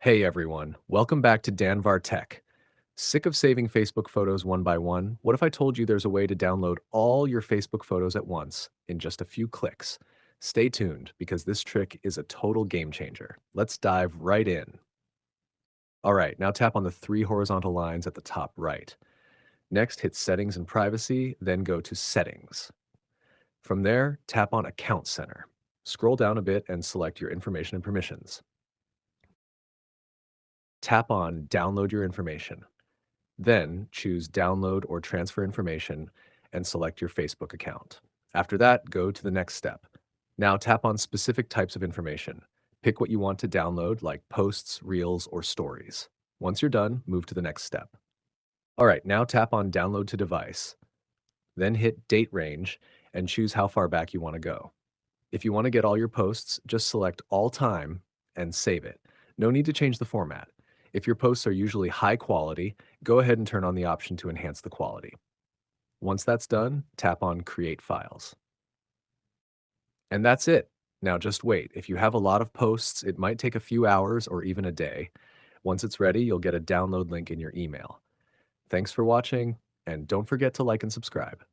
Hey everyone, welcome back to Danvar Tech. Sick of saving Facebook photos one by one? What if I told you there's a way to download all your Facebook photos at once in just a few clicks? Stay tuned because this trick is a total game changer. Let's dive right in. All right, now tap on the three horizontal lines at the top right. Next, hit Settings and Privacy, then go to Settings. From there, tap on Account Center. Scroll down a bit and select your information and permissions. Tap on Download Your Information. Then choose Download or Transfer Information and select your Facebook account. After that, go to the next step. Now tap on specific types of information. Pick what you want to download, like posts, reels, or stories. Once you're done, move to the next step. All right, now tap on Download to Device. Then hit Date Range and choose how far back you want to go. If you want to get all your posts, just select All Time and save it. No need to change the format. If your posts are usually high quality, go ahead and turn on the option to enhance the quality. Once that's done, tap on Create Files. And that's it. Now just wait. If you have a lot of posts, it might take a few hours or even a day. Once it's ready, you'll get a download link in your email. Thanks for watching, and don't forget to like and subscribe.